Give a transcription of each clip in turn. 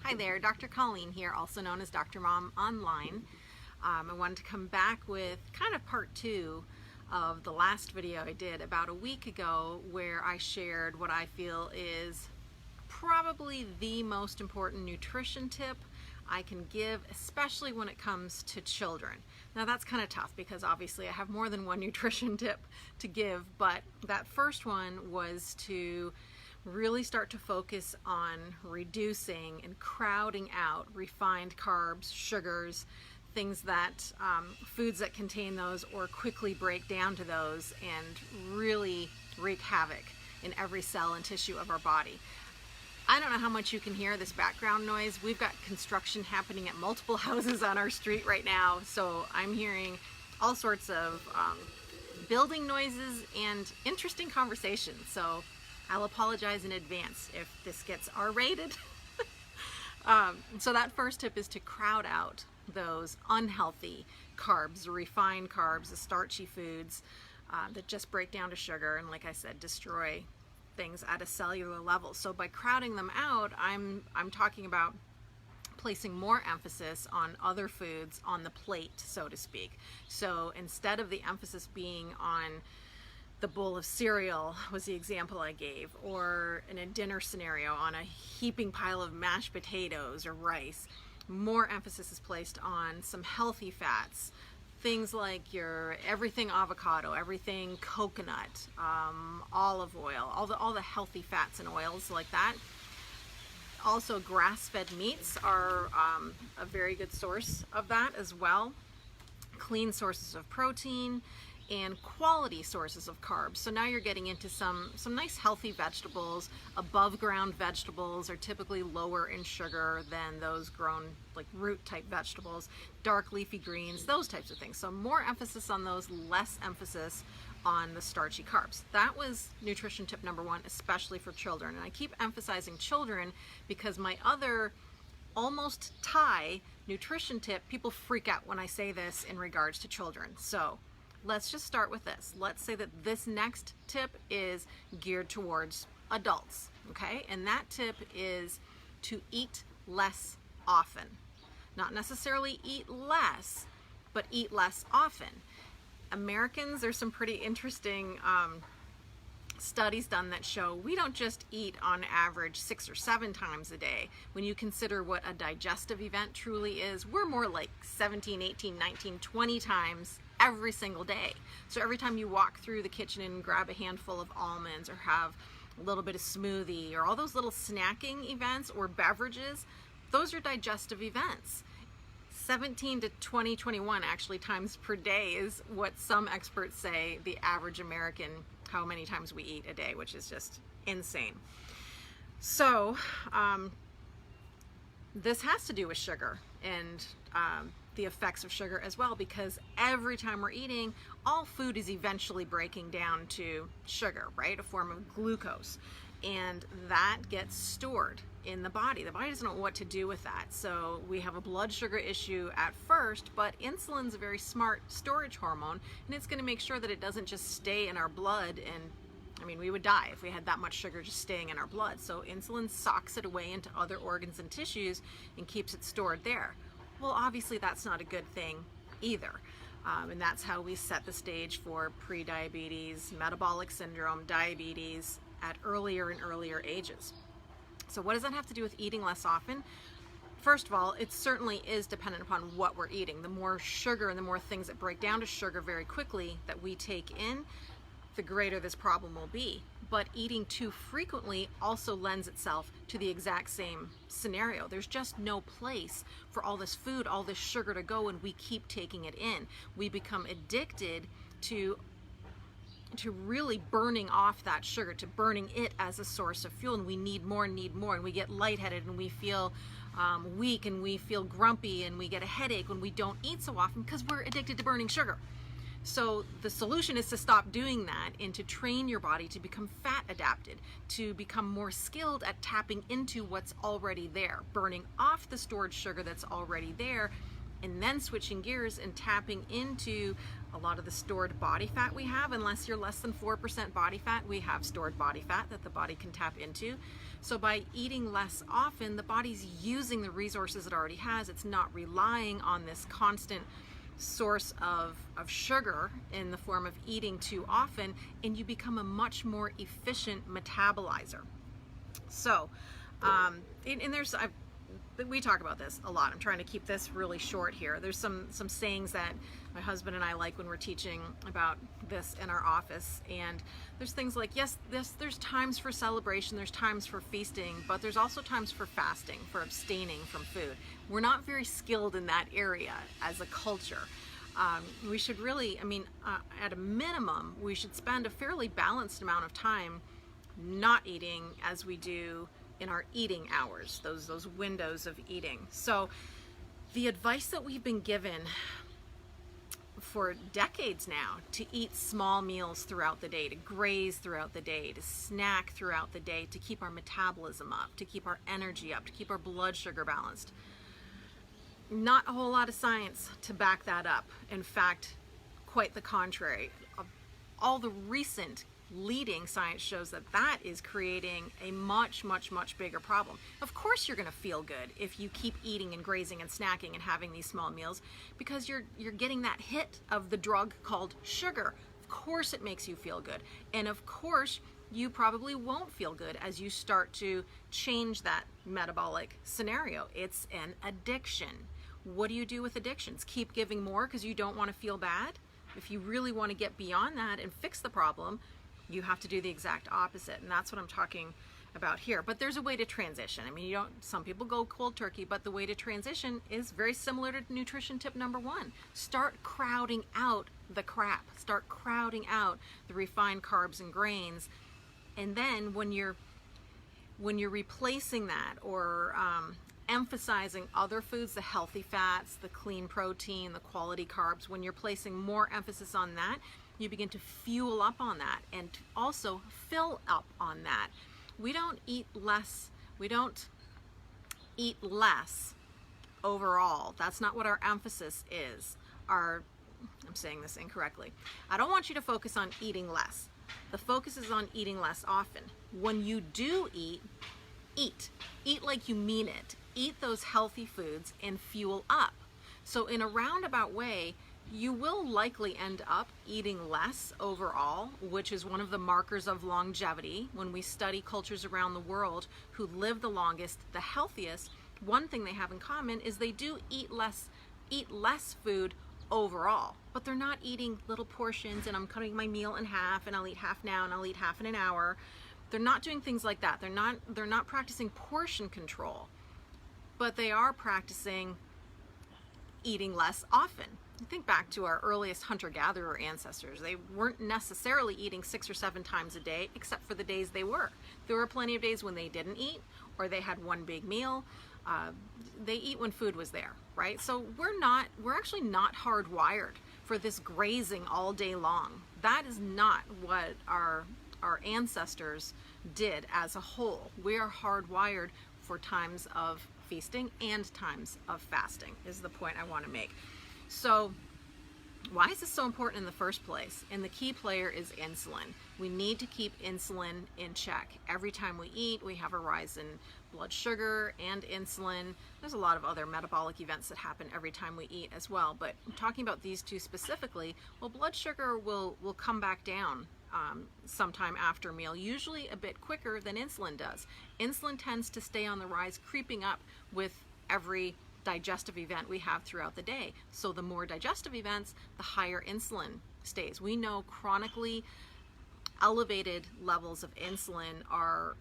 Hi there, Dr. Colleen here, also known as Dr. Mom Online. I wanted to come back with kind of part two of the last video I did about a week ago, where I shared what I feel is probably the most important nutrition tip I can give, especially when it comes to children. Now that's kind of tough because obviously I have more than one nutrition tip to give, but that first one was to really start to focus on reducing and crowding out refined carbs, sugars, things that, foods that contain those or quickly break down to those and really wreak havoc in every cell and tissue of our body. I don't know how much you can hear this background noise. We've got construction happening at multiple houses on our street right now, so I'm hearing all sorts of building noises and interesting conversations. So I'll apologize in advance if this gets R-rated. So that first tip is to crowd out those unhealthy carbs, the refined carbs, the starchy foods that just break down to sugar and, like I said, destroy things at a cellular level. So by crowding them out, I'm talking about placing more emphasis on other foods on the plate, so to speak. So instead of the emphasis being on the bowl of cereal, was the example I gave, or in a dinner scenario on a heaping pile of mashed potatoes or rice, more emphasis is placed on some healthy fats, things like your everything avocado, everything coconut, olive oil, all the healthy fats and oils like that. Also, grass-fed meats are a very good source of that as well. Clean sources of protein and quality sources of carbs. So now you're getting into some nice healthy vegetables. Above ground vegetables are typically lower in sugar than those grown like root type vegetables, dark leafy greens, those types of things. So more emphasis on those, less emphasis on the starchy carbs. That was nutrition tip number one, especially for children. And I keep emphasizing children because my other almost tie nutrition tip, people freak out when I say this in regards to children. So let's just start with this. Let's say that this next tip is geared towards adults, okay? And that tip is to eat less often. Not necessarily eat less, but eat less often. Americans, there's some pretty interesting studies done that show we don't just eat on average 6 or 7 times a day. When you consider what a digestive event truly is, we're more like 17, 18, 19, 20 times every single day. So every time you walk through the kitchen and grab a handful of almonds or have a little bit of smoothie or all those little snacking events or beverages, those are digestive events. 17 to 20, 21 actually times per day is what some experts say the average American, how many times we eat a day, which is just insane. So this has to do with sugar and the effects of sugar as well, because every time we're eating, all food is eventually breaking down to sugar, right? A form of glucose. And that gets stored in the body. The body doesn't know what to do with that. So we have a blood sugar issue at first, but insulin's a very smart storage hormone, and it's going to make sure that it doesn't just stay in our blood. And I mean, we would die if we had that much sugar just staying in our blood. So insulin socks it away into other organs and tissues and keeps it stored there. Well, obviously that's not a good thing either. And that's how we set the stage for pre-diabetes, metabolic syndrome, diabetes at earlier and earlier ages. So what does that have to do with eating less often? First of all, it certainly is dependent upon what we're eating. The more sugar and the more things that break down to sugar very quickly that we take in, the greater this problem will be. But eating too frequently also lends itself to the exact same scenario. There's just no place for all this food, all this sugar to go, and we keep taking it in. We become addicted to really burning off that sugar, to burning it as a source of fuel, and we need more, and we get lightheaded, and we feel weak, and we feel grumpy, and we get a headache when we don't eat so often because we're addicted to burning sugar. So the solution is to stop doing that and to train your body to become fat adapted, to become more skilled at tapping into what's already there, burning off the stored sugar that's already there, and then switching gears and tapping into a lot of the stored body fat we have. Unless you're less than 4% body fat, we have stored body fat that the body can tap into. So by eating less often, the body's using the resources it already has. It's not relying on this constant source of sugar in the form of eating too often, and you become a much more efficient metabolizer. So, we talk about this a lot. I'm trying to keep this really short here. There's some sayings that my husband and I like when we're teaching about this in our office, and there's things like, yes, there's times for celebration, there's times for feasting, but there's also times for fasting, for abstaining from food. We're not very skilled in that area as a culture. We should really, at a minimum, we should spend a fairly balanced amount of time not eating as we do in our eating hours, those windows of eating. So the advice that we've been given for decades now, to eat small meals throughout the day, to graze throughout the day, to snack throughout the day, to keep our metabolism up, to keep our energy up, to keep our blood sugar balanced. Not a whole lot of science to back that up. In fact, quite the contrary. All the recent leading science shows that that is creating a much bigger problem. Of course you're going to feel good if you keep eating and grazing and snacking and having these small meals, because you're getting that hit of the drug called sugar. Of course it makes you feel good, and of course you probably won't feel good as you start to change that metabolic scenario. It's an addiction. What do you do with addictions? Keep giving more because you don't want to feel bad? If you really want to get beyond that and fix the problem, you have to do the exact opposite, and that's what I'm talking about here. But there's a way to transition. Some people go cold turkey, but the way to transition is very similar to nutrition tip number 1. Start crowding out the crap. Start crowding out the refined carbs and grains, and then when you're replacing that or emphasizing other foods, the healthy fats, the clean protein, the quality carbs, when you're placing more emphasis on that, you begin to fuel up on that and also fill up on that. We don't eat less overall. That's not what our emphasis is. I'm saying this incorrectly. I don't want you to focus on eating less. The focus is on eating less often. When you do eat like you mean it. Eat those healthy foods and fuel up. So in a roundabout way, you will likely end up eating less overall, which is one of the markers of longevity. When we study cultures around the world who live the longest, the healthiest, one thing they have in common is they do eat less food overall, but they're not eating little portions and I'm cutting my meal in half and I'll eat half now and I'll eat half in an hour. They're not doing things like that. They're not practicing portion control, but they are practicing eating less often. Think back to our earliest hunter-gatherer ancestors. They weren't necessarily eating 6 or 7 times a day, except for the days they were. There were plenty of days when they didn't eat, or they had one big meal. They eat when food was there, right? So we're actually not hardwired for this grazing all day long. That is not what our ancestors did as a whole. We are hardwired for times of feasting and times of fasting, is the point I want to make. So why is this so important in the first place? And the key player is insulin. We need to keep insulin in check. Every time we eat, we have a rise in blood sugar and insulin. There's a lot of other metabolic events that happen every time we eat as well, but I'm talking about these two specifically. Well, blood sugar will come back down sometime after a meal, usually a bit quicker than insulin does. Insulin tends to stay on the rise, creeping up with every digestive event we have throughout the day. So the more digestive events, the higher insulin stays. We know chronically elevated levels of insulin are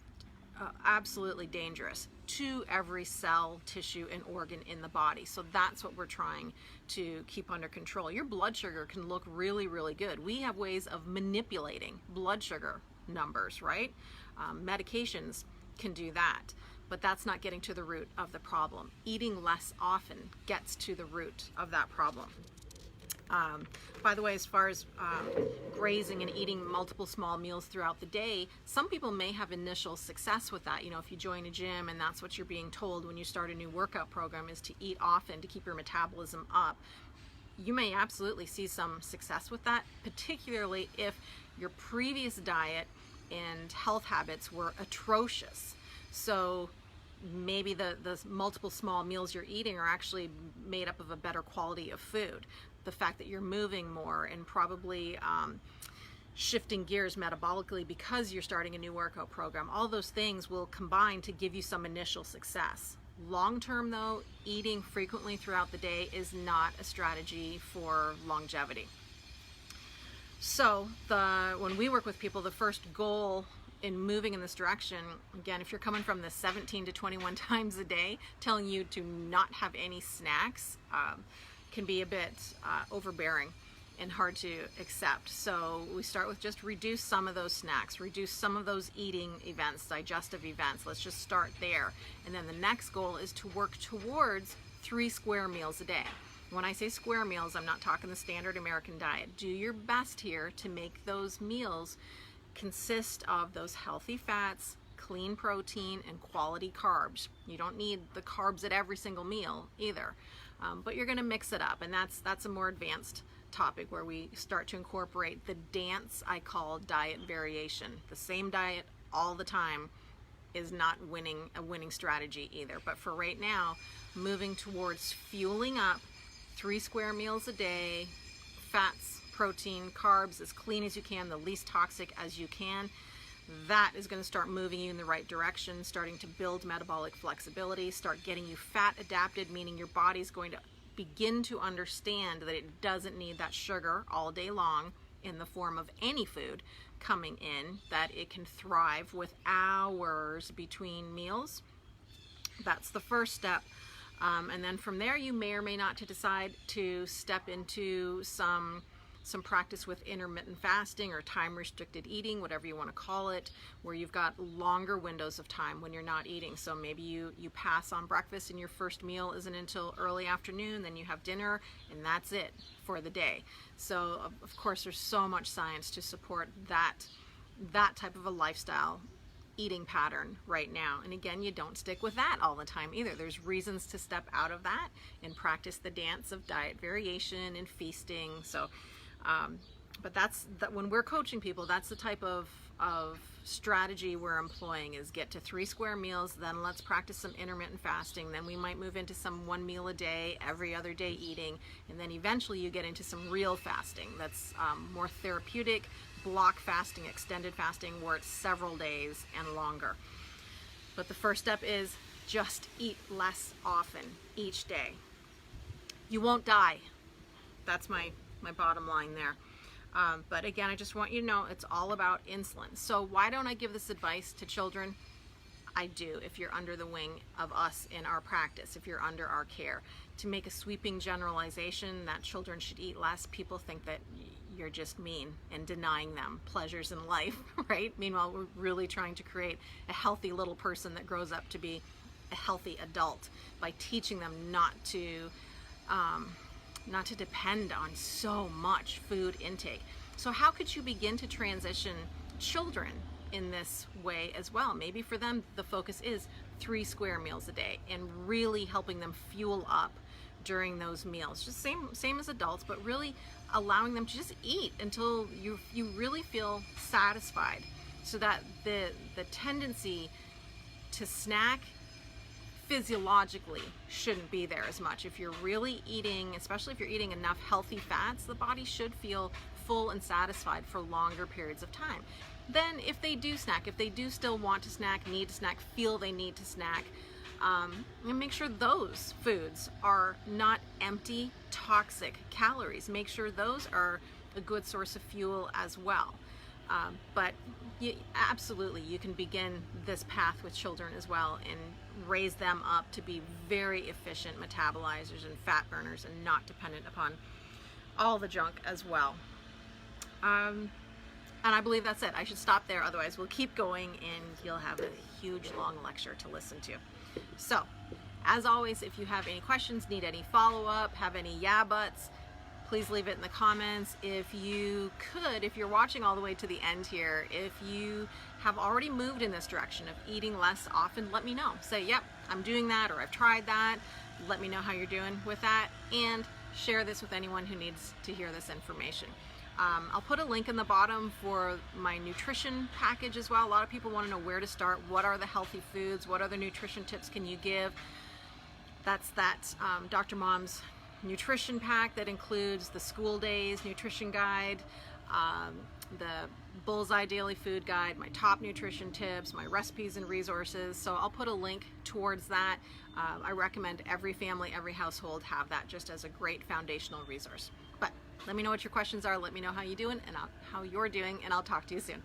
absolutely dangerous to every cell, tissue, and organ in the body. So that's what we're trying to keep under control. Your blood sugar can look really, really good. We have ways of manipulating blood sugar numbers, right? Medications can do that, but that's not getting to the root of the problem. Eating less often gets to the root of that problem. By the way, as far as grazing and eating multiple small meals throughout the day, some people may have initial success with that. You know, if you join a gym and that's what you're being told when you start a new workout program is to eat often to keep your metabolism up, you may absolutely see some success with that, particularly if your previous diet and health habits were atrocious. So maybe the multiple small meals you're eating are actually made up of a better quality of food. The fact that you're moving more and probably shifting gears metabolically because you're starting a new workout program, all those things will combine to give you some initial success. Long term though, eating frequently throughout the day is not a strategy for longevity. So when we work with people, the first goal in moving in this direction, again, if you're coming from the 17 to 21 times a day, telling you to not have any snacks can be a bit overbearing and hard to accept. So we start with just reduce some of those snacks, reduce some of those eating events, digestive events. Let's just start there. And then the next goal is to work towards 3 square meals a day. When I say square meals, I'm not talking the standard American diet. Do your best here to make those meals consist of those healthy fats, clean protein, and quality carbs. You don't need the carbs at every single meal either, but you're going to mix it up, and that's a more advanced topic where we start to incorporate the dance I call diet variation. The same diet all the time is not a winning strategy either. But for right now, moving towards fueling up 3 square meals a day, fats, protein, carbs, as clean as you can, the least toxic as you can, that is going to start moving you in the right direction, starting to build metabolic flexibility, start getting you fat adapted, meaning your body's going to begin to understand that it doesn't need that sugar all day long in the form of any food coming in, that it can thrive with hours between meals. That's the first step. And then from there, you may or may not to decide to step into some practice with intermittent fasting or time-restricted eating, whatever you want to call it, where you've got longer windows of time when you're not eating. So maybe you pass on breakfast and your first meal isn't until early afternoon, then you have dinner, and that's it for the day. So of course, there's so much science to support that type of a lifestyle eating pattern right now. And again, you don't stick with that all the time either. There's reasons to step out of that and practice the dance of diet variation and feasting. So but when we're coaching people, that's the type of strategy we're employing, is get to 3 square meals, then let's practice some intermittent fasting, then we might move into some 1 meal a day, every other day eating, and then eventually you get into some real fasting that's more therapeutic, block fasting, extended fasting, where it's several days and longer. But the first step is just eat less often each day. You won't die. That's my bottom line there. But again, I just want you to know it's all about insulin. So why don't I give this advice to children? I do, if you're under the wing of us in our practice, if you're under our care. To make a sweeping generalization that children should eat less, people think that you're just mean and denying them pleasures in life, right? Meanwhile, we're really trying to create a healthy little person that grows up to be a healthy adult by teaching them not to depend on so much food intake. So how could you begin to transition children in this way as well? Maybe for them, the focus is 3 square meals a day and really helping them fuel up during those meals. Just same as adults, but really allowing them to just eat until you really feel satisfied, so that the tendency to snack physiologically shouldn't be there as much. If you're really eating, especially if you're eating enough healthy fats, the body should feel full and satisfied for longer periods of time. Then if they do snack, if they do still want to snack, need to snack, feel they need to snack, and make sure those foods are not empty, toxic calories. Make sure those are a good source of fuel as well. But absolutely, you can begin this path with children as well and raise them up to be very efficient metabolizers and fat burners and not dependent upon all the junk as well. And I believe that's it. I should stop there, otherwise we'll keep going and you'll have a huge long lecture to listen to. So, as always, if you have any questions, need any follow-up, have any yeah buts, please leave it in the comments. If you could, if you're watching all the way to the end here, if you have already moved in this direction of eating less often, let me know. Say, yep, I'm doing that, or I've tried that. Let me know how you're doing with that, and share this with anyone who needs to hear this information. I'll put a link in the bottom for my nutrition package as well. A lot of people want to know where to start. What are the healthy foods? What other nutrition tips can you give? That's Dr. Mom's nutrition pack that includes the school days nutrition guide, the Bullseye Daily Food Guide, my top nutrition tips, my recipes and resources. So I'll put a link towards that. I recommend every family, every household have that just as a great foundational resource. But let me know what your questions are. Let me know how you're doing, and I'll talk to you soon.